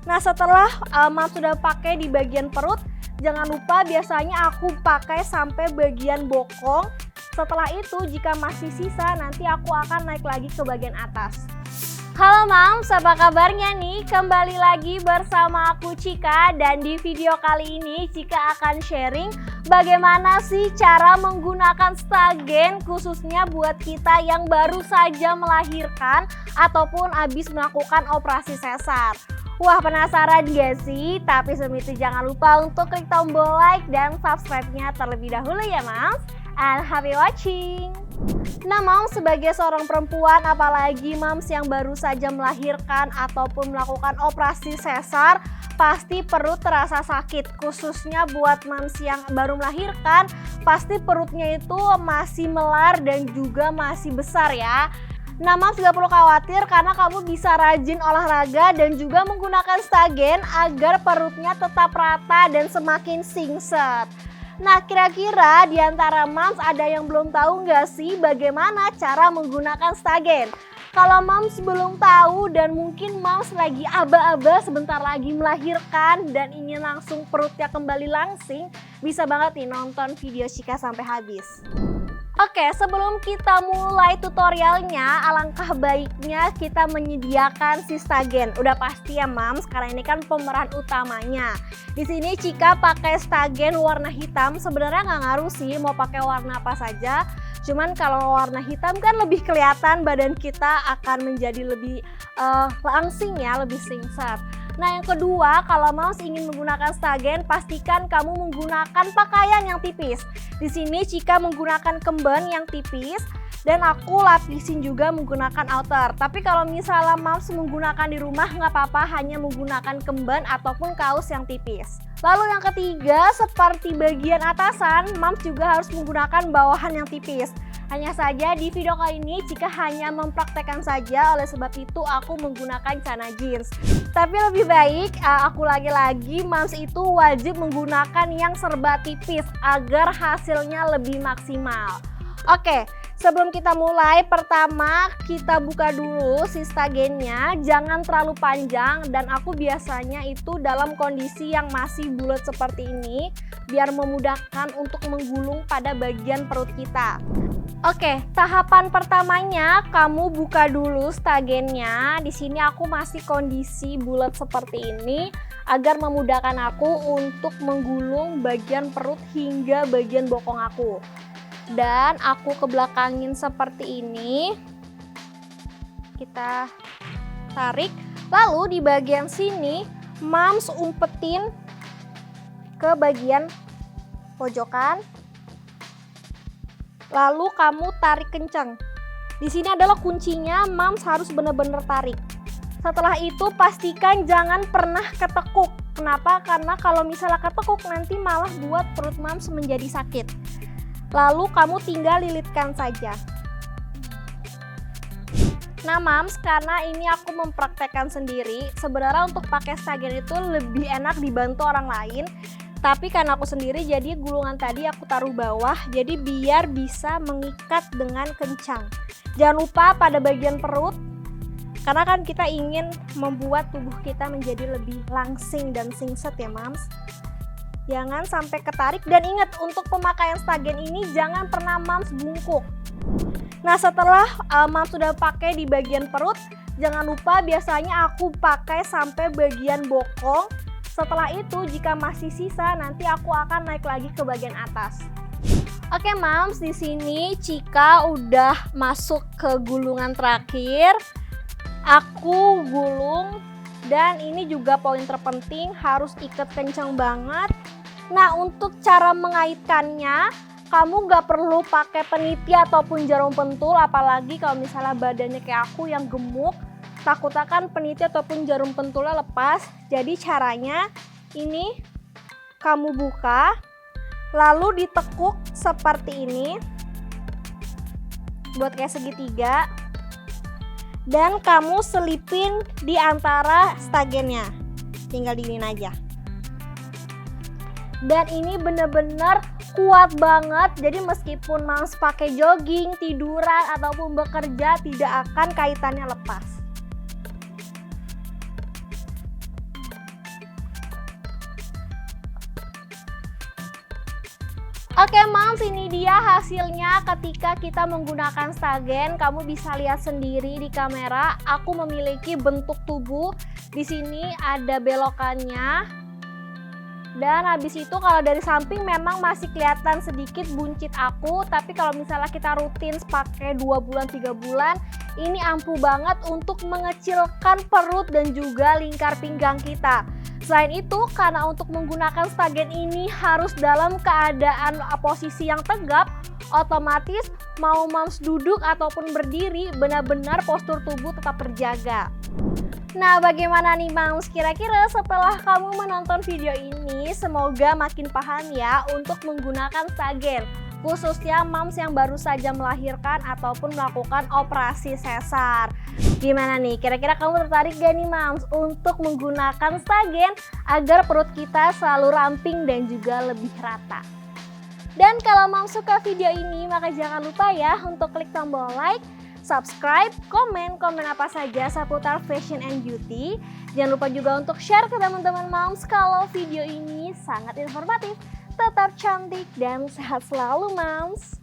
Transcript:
Nah setelah Mams sudah pakai di bagian perut, jangan lupa biasanya aku pakai sampai bagian bokong. Setelah itu jika masih sisa nanti aku akan naik lagi ke bagian atas. Halo Mams, apa kabarnya nih? Kembali lagi bersama aku Cika, dan di video kali ini Cika akan sharing bagaimana sih cara menggunakan stagen khususnya buat kita yang baru saja melahirkan ataupun habis melakukan operasi sesar. Wah, penasaran gak sih? Tapi sebelum itu jangan lupa untuk klik tombol like dan subscribe-nya terlebih dahulu ya Mams. And happy watching! Nah Mams, sebagai seorang perempuan, apalagi Mams yang baru saja melahirkan ataupun melakukan operasi sesar, pasti perut terasa sakit. Khususnya buat Mams yang baru melahirkan, pasti perutnya itu masih melar dan juga masih besar ya. Nah Mams gak perlu khawatir karena kamu bisa rajin olahraga dan juga menggunakan stagen agar perutnya tetap rata dan semakin singset. Nah kira-kira di antara Mams ada yang belum tahu nggak sih bagaimana cara menggunakan stagen? Kalau Mams belum tahu dan mungkin Mams lagi aba-aba sebentar lagi melahirkan dan ingin langsung perutnya kembali langsing, bisa banget nih nonton video Cika sampai habis. Oke, sebelum kita mulai tutorialnya, alangkah baiknya kita menyediakan si stagen. Udah pasti ya Mams, karena ini kan pemeran utamanya. Di sini Cika pakai stagen warna hitam. Sebenarnya nggak ngaruh sih mau pakai warna apa saja. Cuman kalau warna hitam kan lebih kelihatan badan kita akan menjadi lebih langsing ya, lebih singset. Nah yang kedua, kalau Mams ingin menggunakan stagen, pastikan kamu menggunakan pakaian yang tipis. Di sini Cika menggunakan kemben yang tipis dan aku lapisin juga menggunakan outer. Tapi kalau misalnya Mams menggunakan di rumah nggak apa-apa, hanya menggunakan kemben ataupun kaos yang tipis. Lalu yang ketiga, seperti bagian atasan, Mams juga harus menggunakan bawahan yang tipis. Hanya saja di video kali ini Cika hanya mempraktekkan saja, oleh sebab itu aku menggunakan celana jeans. Tapi lebih baik aku lagi-lagi Mams itu wajib menggunakan yang serba tipis agar hasilnya lebih maksimal. Oke, sebelum kita mulai, pertama kita buka dulu si stagennya, jangan terlalu panjang dan aku biasanya itu dalam kondisi yang masih bulat seperti ini biar memudahkan untuk menggulung pada bagian perut kita. Oke, tahapan pertamanya kamu buka dulu stagennya. Di sini aku masih kondisi bulat seperti ini agar memudahkan aku untuk menggulung bagian perut hingga bagian bokong aku. Dan aku kebelakangin seperti ini. Kita tarik. Lalu di bagian sini Mams umpetin ke bagian pojokan. Lalu kamu tarik kencang. Di sini adalah kuncinya, Mams harus benar-benar tarik. Setelah itu pastikan jangan pernah ketekuk. Kenapa? Karena kalau misalnya ketekuk nanti malah buat perut Mams menjadi sakit. Lalu kamu tinggal lilitkan saja. Nah Mams, karena ini aku mempraktekkan sendiri, sebenarnya untuk pakai stagen itu lebih enak dibantu orang lain. Tapi karena aku sendiri, jadi gulungan tadi aku taruh bawah, jadi biar bisa mengikat dengan kencang. Jangan lupa pada bagian perut, karena kan kita ingin membuat tubuh kita menjadi lebih langsing dan singset ya Mams. Jangan sampai ketarik, dan ingat untuk pemakaian stagen ini jangan pernah Mams bungkuk. Nah setelah Mams sudah pakai di bagian perut, jangan lupa biasanya aku pakai sampai bagian bokong. Setelah itu jika masih sisa nanti aku akan naik lagi ke bagian atas. Oke Mams, di sini Cika udah masuk ke gulungan terakhir. Aku gulung dan ini juga poin terpenting, harus ikat kencang banget. Nah untuk cara mengaitkannya, kamu gak perlu pakai peniti ataupun jarum pentul, apalagi kalau misalnya badannya kayak aku yang gemuk. Takutnya kan peniti ataupun jarum pentulnya lepas. Jadi caranya ini kamu buka, lalu ditekuk seperti ini, buat kayak segitiga, dan kamu selipin di antara stagennya. Tinggal diinin aja. Dan ini bener-bener kuat banget, jadi meskipun Mams pakai jogging, tiduran, ataupun bekerja tidak akan kaitannya lepas. Oke moms, ini dia hasilnya ketika kita menggunakan Stagen. Kamu bisa lihat sendiri di kamera, aku memiliki bentuk tubuh. Di sini ada belokannya. Dan habis itu kalau dari samping memang masih kelihatan sedikit buncit aku. Tapi kalau misalnya kita rutin pakai 2 bulan 3 bulan, ini ampuh banget untuk mengecilkan perut dan juga lingkar pinggang kita. Selain itu, karena untuk menggunakan Stagen ini harus dalam keadaan posisi yang tegap, otomatis mau moms duduk ataupun berdiri, benar-benar postur tubuh tetap terjaga. Nah, bagaimana nih moms? Kira-kira setelah kamu menonton video ini, semoga makin paham ya untuk menggunakan Stagen. Khususnya moms yang baru saja melahirkan ataupun melakukan operasi sesar. Gimana nih, kira-kira kamu tertarik gak nih moms untuk menggunakan Stagen agar perut kita selalu ramping dan juga lebih rata? Dan kalau moms suka video ini, maka jangan lupa ya untuk klik tombol like, subscribe, komen apa saja seputar fashion and beauty. Jangan lupa juga untuk share ke teman-teman moms kalau video ini sangat informatif. Tetap cantik dan sehat selalu moms.